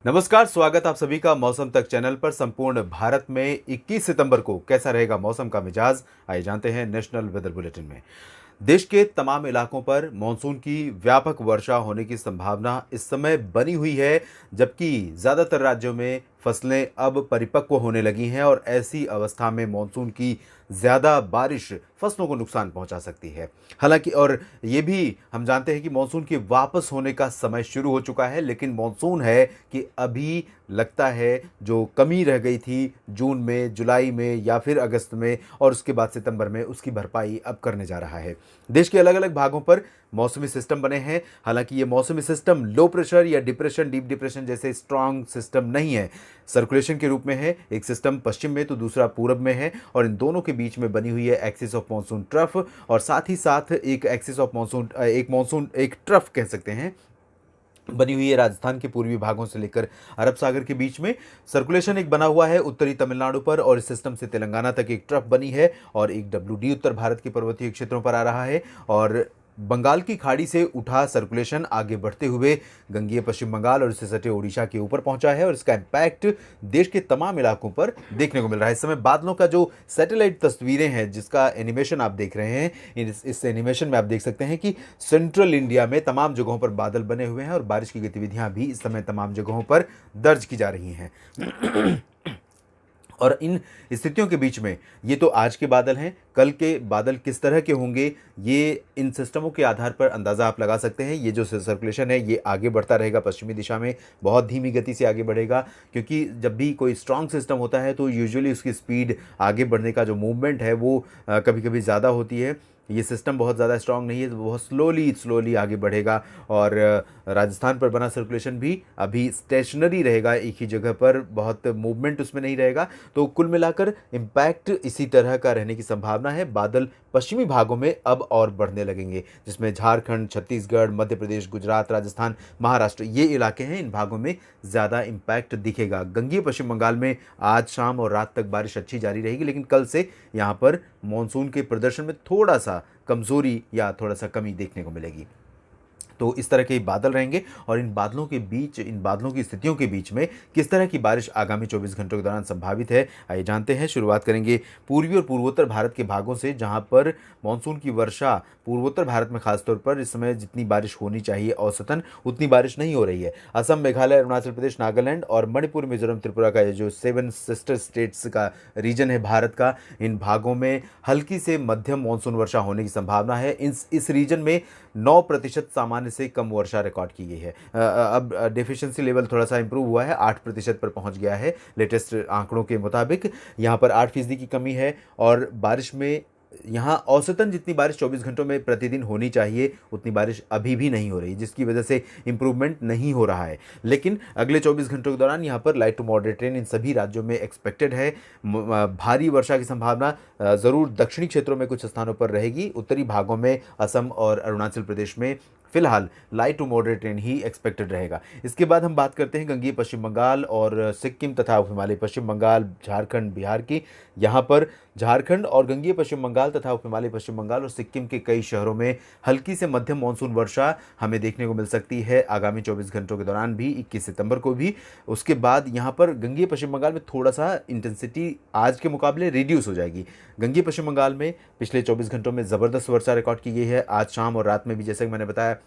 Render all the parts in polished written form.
नमस्कार, स्वागत आप सभी का मौसम तक चैनल पर। संपूर्ण भारत में 21 सितंबर को कैसा रहेगा मौसम का मिजाज, आइए जानते हैं नेशनल वेदर बुलेटिन में। देश के तमाम इलाकों पर मानसून की व्यापक वर्षा होने की संभावना इस समय बनी हुई है, जबकि ज़्यादातर राज्यों में फसलें अब परिपक्व होने लगी हैं और ऐसी अवस्था में मानसून की ज़्यादा बारिश फसलों को नुकसान पहुंचा सकती है। हालांकि और ये भी हम जानते हैं कि मानसून के वापस होने का समय शुरू हो चुका है, लेकिन मानसून है कि अभी लगता है जो कमी रह गई थी जून में, जुलाई में या फिर अगस्त में और उसके बाद सितंबर में, उसकी भरपाई अब करने जा रहा है। देश के अलग अलग भागों पर मौसमी सिस्टम बने हैं। हालांकि ये मौसमी सिस्टम लो प्रेशर या डिप्रेशन, डीप डिप्रेशन जैसे स्ट्रांग सिस्टम नहीं है, सर्कुलेशन के रूप में है। एक सिस्टम पश्चिम में तो दूसरा पूरब में है और इन दोनों के बीच में बनी हुई है एक्सिस ऑफ मानसून ट्रफ, और साथ ही साथ एक एक्सिस ऑफ मानसून, एक ट्रफ कह सकते हैं, बनी हुई है राजस्थान के पूर्वी भागों से लेकर अरब सागर के बीच में। सर्कुलेशन एक बना हुआ है उत्तरी तमिलनाडु पर और इस सिस्टम से तेलंगाना तक एक ट्रफ बनी है और एक डब्ल्यू उत्तर भारत के पर्वतीय क्षेत्रों पर आ रहा है। और बंगाल की खाड़ी से उठा सर्कुलेशन आगे बढ़ते हुए गंगीय पश्चिम बंगाल और इससे सटे ओडिशा के ऊपर पहुंचा है और इसका इम्पैक्ट देश के तमाम इलाकों पर देखने को मिल रहा है। इस समय बादलों का जो सैटेलाइट तस्वीरें हैं, जिसका एनिमेशन आप देख रहे हैं, इस एनिमेशन में आप देख सकते हैं कि सेंट्रल इंडिया में तमाम जगहों पर बादल बने हुए हैं और बारिश की गतिविधियां भी इस समय तमाम जगहों पर दर्ज की जा रही हैं। और इन स्थितियों के बीच में ये तो आज के बादल हैं, कल के बादल किस तरह के होंगे ये इन सिस्टमों के आधार पर अंदाज़ा आप लगा सकते हैं। ये जो सर्कुलेशन है ये आगे बढ़ता रहेगा पश्चिमी दिशा में, बहुत धीमी गति से आगे बढ़ेगा, क्योंकि जब भी कोई स्ट्रांग सिस्टम होता है तो यूजुअली उसकी स्पीड, आगे बढ़ने का जो मूवमेंट है वो कभी कभी ज़्यादा होती है। ये सिस्टम बहुत ज़्यादा स्ट्रांग नहीं है तो बहुत स्लोली आगे बढ़ेगा और राजस्थान पर बना सर्कुलेशन भी अभी स्टेशनरी रहेगा एक ही जगह पर, बहुत मूवमेंट उसमें नहीं रहेगा। तो कुल मिलाकर इम्पैक्ट इसी तरह का रहने की संभावना है। बादल पश्चिमी भागों में अब और बढ़ने लगेंगे, जिसमें झारखंड, छत्तीसगढ़, मध्य प्रदेश, गुजरात, राजस्थान, महाराष्ट्र ये इलाके हैं, इन भागों में ज़्यादा इम्पैक्ट दिखेगा। गंगीय पश्चिम बंगाल में आज शाम और रात तक बारिश अच्छी जारी रहेगी, लेकिन कल से यहाँ पर मानसून के प्रदर्शन में थोड़ा सा कमजोरी या थोड़ा सा कमी देखने को मिलेगी। तो इस तरह के बादल रहेंगे और इन बादलों के बीच, इन बादलों की स्थितियों के बीच में किस तरह की बारिश आगामी 24 घंटों के दौरान संभावित है, आइए जानते हैं। शुरुआत करेंगे पूर्वी और पूर्वोत्तर भारत के भागों से, जहां पर मानसून की वर्षा पूर्वोत्तर भारत में खासतौर पर इस समय जितनी बारिश होनी चाहिए औसतन उतनी बारिश नहीं हो रही है। असम, मेघालय, अरुणाचल प्रदेश, नागालैंड और मणिपुर, मिजोरम, त्रिपुरा का ये जो 7 सिस्टर स्टेट्स का रीजन है भारत का, इन भागों में हल्की से मध्यम मानसून वर्षा होने की संभावना है। इस रीजन में 9% सामान्य से कम वर्षा रिकॉर्ड की गई है। अब डेफिशिएंसी लेवल थोड़ा सा इंप्रूव हुआ है, 8% पर पहुंच गया है लेटेस्ट आंकड़ों के मुताबिक। यहाँ पर 8% की कमी है और बारिश में यहाँ औसतन जितनी बारिश 24 घंटों में प्रतिदिन होनी चाहिए उतनी बारिश अभी भी नहीं हो रही, जिसकी वजह से इम्प्रूवमेंट नहीं हो रहा है। लेकिन अगले 24 घंटों के दौरान यहाँ पर लाइट टू मॉडरेट रेन इन सभी राज्यों में एक्सपेक्टेड है। भारी वर्षा की संभावना ज़रूर दक्षिणी क्षेत्रों में कुछ स्थानों पर रहेगी, उत्तरी भागों में, असम और अरुणाचल प्रदेश में फिलहाल लाइट टू मॉडरेट रेन ही एक्सपेक्टेड रहेगा। इसके बाद हम बात करते हैं गंगीय पश्चिम बंगाल और सिक्किम तथा उप हिमालय पश्चिम बंगाल, झारखंड, बिहार की। यहाँ पर झारखंड और गंगीय पश्चिम बंगाल तथा उप हिमालय पश्चिम बंगाल और सिक्किम के कई शहरों में हल्की से मध्यम मानसून वर्षा हमें देखने को मिल सकती है आगामी 24 घंटों के दौरान भी, 21 सितंबर को भी। उसके बाद यहाँ पर गंगीय पश्चिम बंगाल में थोड़ा सा इंटेंसिटी आज के मुकाबले रिड्यूस हो जाएगी। गंगीय पश्चिम बंगाल में पिछले 24 घंटों में ज़बरदस्त वर्षा रिकॉर्ड की गई है। आज शाम और रात में भी, जैसे कि मैंने बताया,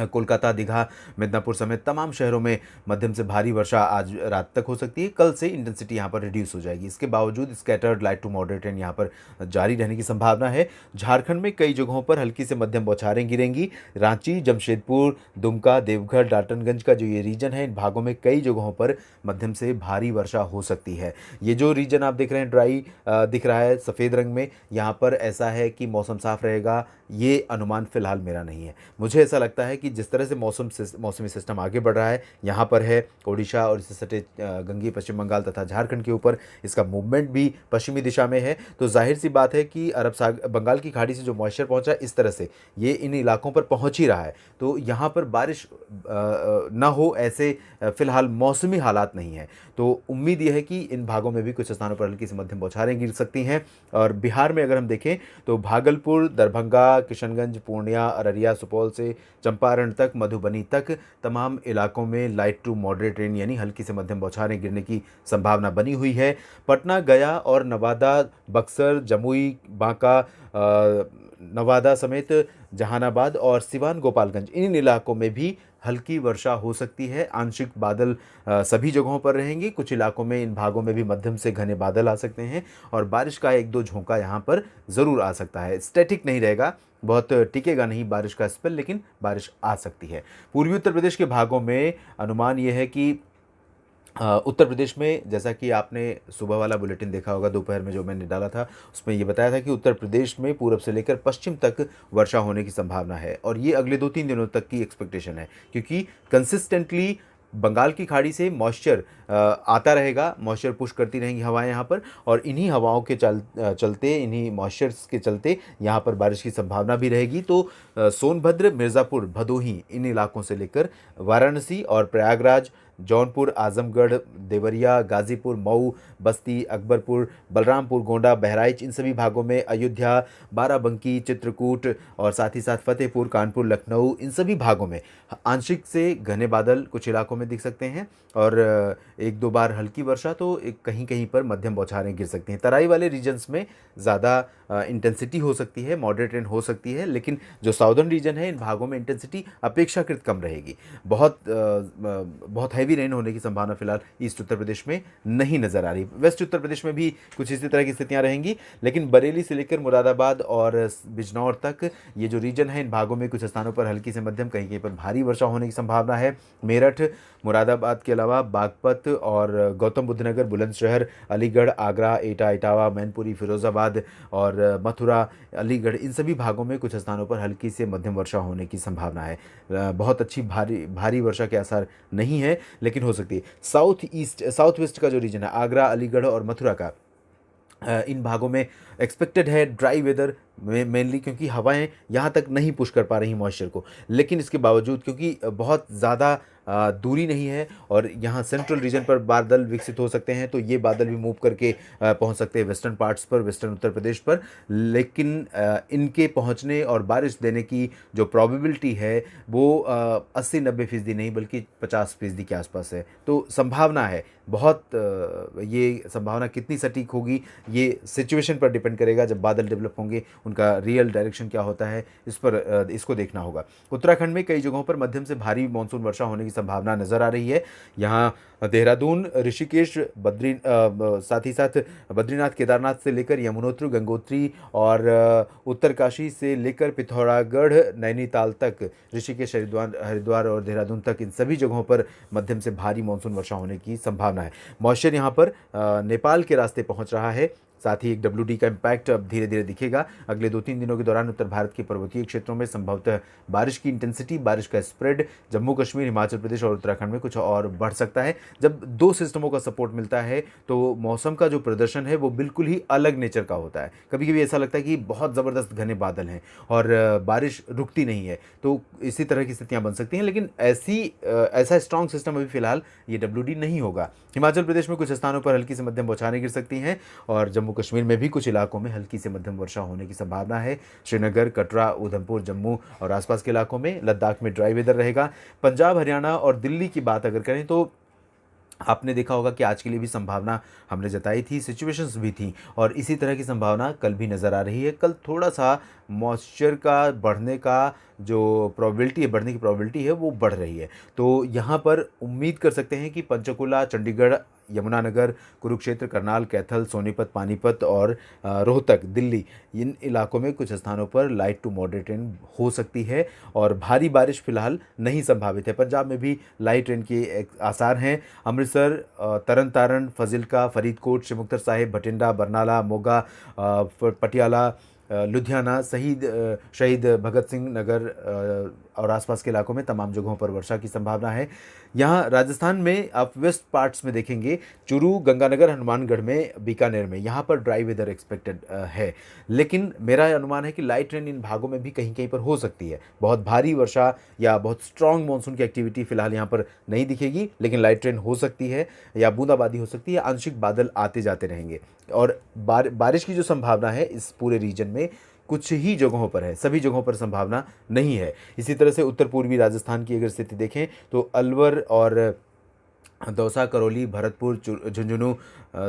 कोलकाता, दीघा, मिदनापुर समेत तमाम शहरों में मध्यम से भारी वर्षा आज रात तक हो सकती है। कल से इंटेंसिटी यहाँ पर रिड्यूस हो जाएगी। इसके बावजूद scattered light to moderate rain यहाँ पर जारी रहने की संभावना है। झारखंड में कई जगहों पर हल्की से मध्यम बौछारें गिरेंगी। रांची, जमशेदपुर, दुमका, देवघर, डाल्टनगंज का जो ये रीजन है, इन भागों में कई जगहों पर मध्यम से भारी वर्षा हो सकती है। ये जो रीजन आप देख रहे हैं ड्राई दिख रहा है सफ़ेद रंग में, यहाँ पर ऐसा है कि मौसम साफ रहेगा, ये अनुमान फिलहाल मेरा नहीं है। मुझे ऐसा लगता है कि जिस तरह से मौसमी सिस्टम आगे बढ़ रहा है, यहाँ पर है ओडिशा और इससे सटे गंगीय पश्चिम बंगाल तथा झारखंड के ऊपर इसका मूवमेंट भी पश्चिमी दिशा में है, तो जाहिर सी बात है कि बंगाल की खाड़ी से जो मॉइस्चर पहुंचा इस तरह से ये इन इलाकों पर पहुंच ही रहा है, तो यहाँ पर बारिश ना हो ऐसे फिलहाल मौसमी हालात नहीं है। तो उम्मीद यह है कि इन भागों में भी कुछ स्थानों पर हल्की से मध्यम बौछारें गिर सकती हैं। और बिहार में अगर हम देखें तो भागलपुर, दरभंगा, किशनगंज, पूर्णिया, अररिया, सुपौल से चंपारण, चंपारण तक, मधुबनी तक तमाम इलाकों में लाइट टू मॉडरेट रेन यानी हल्की से मध्यम बौछारें गिरने की संभावना बनी हुई है। पटना, गया और नवादा, बक्सर, जमुई, बांका, नवादा समेत जहानाबाद और सिवान, गोपालगंज इन इलाकों में भी हल्की वर्षा हो सकती है। आंशिक बादल सभी जगहों पर रहेंगे। कुछ इलाकों में, इन भागों में भी मध्यम से घने बादल आ सकते हैं और बारिश का एक दो झोंका यहाँ पर ज़रूर आ सकता है। स्टैटिक नहीं रहेगा, बहुत टिकेगा नहीं बारिश का स्पेल, लेकिन बारिश आ सकती है। पूर्वी उत्तर प्रदेश के भागों में अनुमान यह है कि उत्तर प्रदेश में, जैसा कि आपने सुबह वाला बुलेटिन देखा होगा दोपहर में जो मैंने डाला था, उसमें ये बताया था कि उत्तर प्रदेश में पूरब से लेकर पश्चिम तक वर्षा होने की संभावना है और ये अगले 2-3 दिनों तक की एक्सपेक्टेशन है, क्योंकि कंसिस्टेंटली बंगाल की खाड़ी से मॉइस्चर आता रहेगा, मॉइस्चर पुश करती रहेंगी हवाएं यहाँ पर, और इन्हीं हवाओं के चलते, इन्हीं मॉइस्चर्स के चलते यहाँ पर बारिश की संभावना भी रहेगी। तो सोनभद्र, मिर्ज़ापुर, भदोही इन इलाकों से लेकर वाराणसी और प्रयागराज, जौनपुर, आजमगढ़, देवरिया, गाजीपुर, मऊ, बस्ती, अकबरपुर, बलरामपुर, गोंडा, बहराइच इन सभी भागों में, अयोध्या, बाराबंकी, चित्रकूट और साथ ही साथ फतेहपुर, कानपुर, लखनऊ इन सभी भागों में आंशिक से घने बादल कुछ इलाकों में दिख सकते हैं और एक दो बार हल्की वर्षा, तो एक कहीं कहीं पर मध्यम बौछारें गिर सकती हैं। तराई वाले रीजन्स में ज़्यादा इंटेंसिटी हो सकती है, मॉडरेट रेन हो सकती है, लेकिन जो साउदर्न रीजन है इन भागों में इंटेंसिटी अपेक्षाकृत कम रहेगी। बहुत हैवी रेन होने की संभावना फिलहाल ईस्ट उत्तर प्रदेश में नहीं नज़र आ रही। वेस्ट उत्तर प्रदेश में भी कुछ इसी तरह की स्थितियां रहेंगी, लेकिन बरेली से लेकर मुरादाबाद और बिजनौर तक ये जो रीजन है इन भागों में कुछ स्थानों पर हल्की से मध्यम, कहीं कहीं पर भारी वर्षा होने की संभावना है। मेरठ, मुरादाबाद के अलावा बागपत और गौतम बुद्ध नगर, बुलंदशहर, अलीगढ़, आगरा, एटा, इटावा, मैनपुरी, फिरोजाबाद और मथुरा, अलीगढ़ इन सभी भागों में कुछ स्थानों पर हल्की से मध्यम वर्षा होने की संभावना है। बहुत अच्छी भारी वर्षा के आसार नहीं है, लेकिन हो सकती है। साउथ वेस्ट का जो रीजन है, आगरा, अलीगढ़ और मथुरा का, इन भागों में एक्सपेक्टेड है ड्राई वेदर मेनली, क्योंकि हवाएं यहाँ तक नहीं पुश कर पा रही मॉइस्चर को, लेकिन इसके बावजूद क्योंकि बहुत ज़्यादा दूरी नहीं है और यहाँ सेंट्रल रीजन पर बादल विकसित हो सकते हैं, तो ये बादल भी मूव करके पहुँच सकते हैं वेस्टर्न पार्ट्स पर, वेस्टर्न उत्तर प्रदेश पर, लेकिन इनके पहुँचने और बारिश देने की जो प्रोबेबिलिटी है वो 80-90% नहीं बल्कि 50% के आसपास है। तो संभावना है बहुत, ये संभावना कितनी सटीक होगी ये सिचुएशन पर डिपेंड करेगा। जब बादल डेवलप होंगे उनका रियल डायरेक्शन क्या होता है इस पर इसको देखना होगा। उत्तराखंड में कई जगहों पर मध्यम से भारी मानसून वर्षा होने की संभावना नज़र आ रही है। यहाँ देहरादून, ऋषिकेश, साथ ही साथ बद्रीनाथ, केदारनाथ से लेकर यमुनोत्री, गंगोत्री और उत्तरकाशी से लेकर पिथौरागढ़, नैनीताल तक, ऋषिकेश, हरिद्वार और देहरादून तक इन सभी जगहों पर मध्यम से भारी मानसून वर्षा होने की संभावना है। मॉइस्चर यहाँ पर नेपाल के रास्ते पहुँच रहा है, साथ ही एक WD का इम्पैक्ट अब धीरे धीरे दिखेगा। अगले 2-3 दिनों के दौरान उत्तर भारत के पर्वतीय क्षेत्रों में संभवतः बारिश की इंटेंसिटी, बारिश का स्प्रेड जम्मू कश्मीर, हिमाचल प्रदेश और उत्तराखंड में कुछ और बढ़ सकता है। जब दो सिस्टमों का सपोर्ट मिलता है तो मौसम का जो प्रदर्शन है वो बिल्कुल ही अलग नेचर का होता है। कभी कभी ऐसा लगता है कि बहुत ज़बरदस्त घने बादल हैं और बारिश रुकती नहीं है, तो इसी तरह की स्थितियाँ बन सकती हैं, लेकिन ऐसा स्ट्रॉन्ग सिस्टम अभी फिलहाल ये WD नहीं होगा। हिमाचल प्रदेश में कुछ स्थानों पर हल्की से मध्यम बौछारें गिर सकती हैं और जम्मू कश्मीर में भी कुछ इलाकों में हल्की से मध्यम वर्षा होने की संभावना है। श्रीनगर, कटरा, उधमपुर, जम्मू और आसपास के इलाकों में, लद्दाख में ड्राई वेदर रहेगा। पंजाब, हरियाणा और दिल्ली की बात अगर करें तो आपने देखा होगा कि आज के लिए भी संभावना हमने जताई थी, सिचुएशंस भी थी और इसी तरह की संभावना कल भी नज़र आ रही है। कल थोड़ा सा मॉइस्चर का बढ़ने का जो प्रोबेबिलिटी है, बढ़ने की प्रोबेबिलिटी है वो बढ़ रही है, तो यहाँ पर उम्मीद कर सकते हैं कि पंचकुला, चंडीगढ़, यमुनानगर, कुरुक्षेत्र, करनाल, कैथल, सोनीपत, पानीपत और रोहतक, दिल्ली इन इलाकों में कुछ स्थानों पर लाइट टू मॉडरेट रेन हो सकती है और भारी बारिश फिलहाल नहीं संभावित है। पंजाब में भी लाइट रेन के आसार हैं। अमृतसर, तरन तारण, फजिल्का, फरीदकोट, श्री मुक्तसर साहिब, भटिंडा, बरनाला, मोगा, पटियाला, लुधियाना, शहीद भगत सिंह नगर और आसपास के इलाकों में तमाम जगहों पर वर्षा की संभावना है। यहाँ राजस्थान में आप वेस्ट पार्ट्स में देखेंगे, चूरू, गंगानगर, हनुमानगढ़ में, बीकानेर में, यहाँ पर ड्राई वेदर एक्सपेक्टेड है, लेकिन मेरा अनुमान है कि लाइट रेन इन भागों में भी कहीं कहीं पर हो सकती है। बहुत भारी वर्षा या बहुत स्ट्रॉन्ग मानसून की एक्टिविटी फिलहाल यहाँ पर नहीं दिखेगी, लेकिन लाइट रेन हो सकती है या बूंदाबांदी हो सकती है, आंशिक बादल आते जाते रहेंगे और बारिश की जो संभावना है इस पूरे रीजन में कुछ ही जगहों पर है, सभी जगहों पर संभावना नहीं है। इसी तरह से उत्तर पूर्वी राजस्थान की अगर स्थिति देखें तो अलवर और दौसा, करौली, भरतपुर, झुंझुनू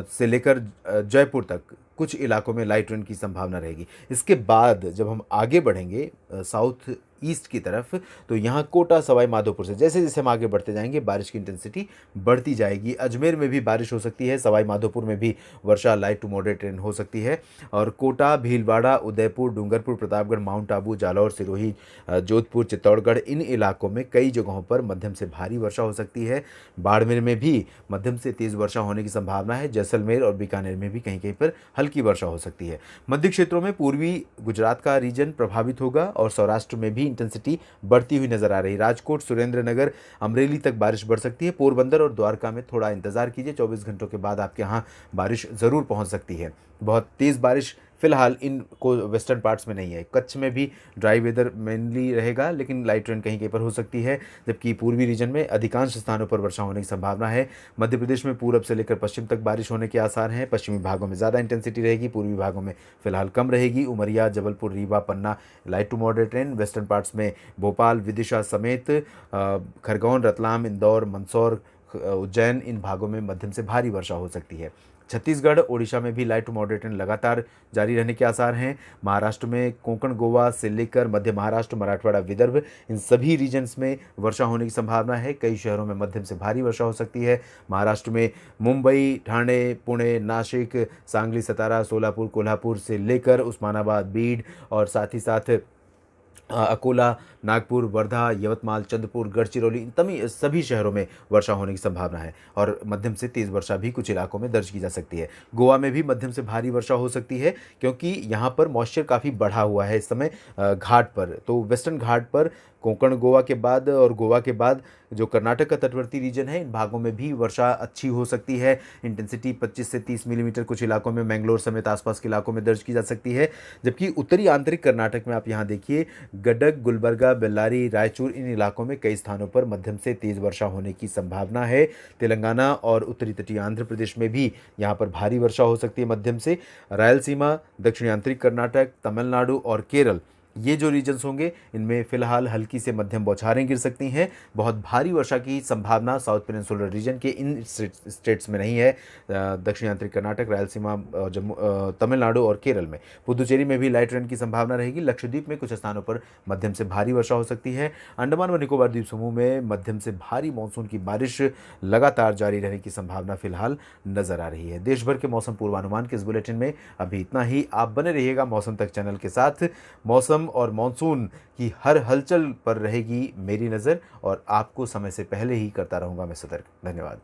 से लेकर जयपुर तक कुछ इलाकों में लाइट रेन की संभावना रहेगी। इसके बाद जब हम आगे बढ़ेंगे साउथ ईस्ट की तरफ, तो यहाँ कोटा, सवाई माधोपुर से जैसे जैसे हम आगे बढ़ते जाएंगे बारिश की इंटेंसिटी बढ़ती जाएगी। अजमेर में भी बारिश हो सकती है, सवाई माधोपुर में भी वर्षा लाइट टू मॉडरेट रेन हो सकती है। और कोटा, भीलवाड़ा, उदयपुर, डूंगरपुर, प्रतापगढ़, माउंट आबू, जालौर, सिरोही, जोधपुर, चित्तौड़गढ़, इन इलाकों में कई जगहों पर मध्यम से भारी वर्षा हो सकती है। बाड़मेर में भी मध्यम से तेज़ वर्षा होने की संभावना है। जैसलमेर और बीकानेर में भी कहीं कहीं पर हल्की वर्षा हो सकती है। मध्य क्षेत्रों में पूर्वी गुजरात का रीजन प्रभावित होगा और सौराष्ट्र में भी इंटेंसिटी बढ़ती हुई नजर आ रही। राजकोट, सुरेंद्रनगर, अमरेली तक बारिश बढ़ सकती है। पोरबंदर और द्वारका में थोड़ा इंतजार कीजिए, 24 घंटों के बाद आपके यहाँ बारिश ज़रूर पहुँच सकती है। बहुत तेज़ बारिश फिलहाल इन को वेस्टर्न पार्ट्स में नहीं है। कच्छ में भी ड्राई वेदर मेनली रहेगा, लेकिन लाइट रेन कहीं कहीं पर हो सकती है, जबकि पूर्वी रीजन में अधिकांश स्थानों पर वर्षा होने की संभावना है। मध्य प्रदेश में पूरब से लेकर पश्चिम तक बारिश होने के आसार हैं। पश्चिमी भागों में ज़्यादा इंटेंसिटी रहेगी, पूर्वी भागों में फिलहाल कम रहेगी। Umaria, Jabalpur, Rewa, Panna light to moderate rain. Western parts में भोपाल, विदिशा समेत खरगोन, रतलाम, इंदौर, मंदसौर, उज्जैन, इन भागों में मध्यम से भारी वर्षा हो सकती है। छत्तीसगढ़, ओडिशा में भी लाइट टू मॉडरेट रेन लगातार जारी रहने के आसार हैं। महाराष्ट्र में कोंकण, गोवा से लेकर मध्य महाराष्ट्र, मराठवाड़ा, विदर्भ, इन सभी रीजन्स में वर्षा होने की संभावना है। कई शहरों में मध्यम से भारी वर्षा हो सकती है। महाराष्ट्र में मुंबई, ठाणे, पुणे, नासिक, सांगली, सतारा, सोलापुर, कोल्हापुर से लेकर उस्मानाबाद, बीड और साथ ही साथ अकोला, नागपुर, वर्धा, यवतमाल, चंद्रपुर, गढ़चिरौली, इन सभी शहरों में वर्षा होने की संभावना है और मध्यम से तेज़ वर्षा भी कुछ इलाकों में दर्ज की जा सकती है। गोवा में भी मध्यम से भारी वर्षा हो सकती है, क्योंकि यहाँ पर मॉइस्चर काफ़ी बढ़ा हुआ है इस समय घाट पर। तो वेस्टर्न घाट पर कोंकण, गोवा के बाद और गोवा के बाद जो कर्नाटक का तटवर्ती रीजन है, इन भागों में भी वर्षा अच्छी हो सकती है। इंटेंसिटी 25 से 30 मिलीमीटर कुछ इलाकों में, मैंगलोर समेत आसपास के इलाकों में दर्ज की जा सकती है। जबकि उत्तरी आंतरिक कर्नाटक में आप यहाँ देखिए, गडक, गुलबर्गा, बेल्लारी, रायचूर, इन इलाकों में कई स्थानों पर मध्यम से तेज़ वर्षा होने की संभावना है। तेलंगाना और उत्तरी तटीय आंध्र प्रदेश में भी यहाँ पर भारी वर्षा हो सकती है मध्यम से। रायलसीमा, दक्षिणी आंतरिक कर्नाटक, तमिलनाडु और केरल, ये जो रीजन्स होंगे इनमें फिलहाल हल्की से मध्यम बौछारें गिर सकती हैं। बहुत भारी वर्षा की संभावना साउथ पेनिनसुलर रीजन के इन स्टेट्स में नहीं है। दक्षिणी आंतरिक कर्नाटक, रायलसीमा, जम्मू, तमिलनाडु और केरल में। पुदुचेरी में भी लाइट रेन की संभावना रहेगी। लक्षद्वीप में कुछ स्थानों पर मध्यम से भारी वर्षा हो सकती है। अंडमान व निकोबार द्वीप समूह में मध्यम से भारी मानसून की बारिश लगातार जारी रहने की संभावना फिलहाल नजर आ रही है। देश भर के मौसम पूर्वानुमान के इस बुलेटिन में अभी इतना ही। आप बने रहिएगा मौसम तक चैनल के साथ। मौसम और मॉनसून की हर हलचल पर रहेगी मेरी नज़र और आपको समय से पहले ही करता रहूंगा मैं सतर्क। धन्यवाद।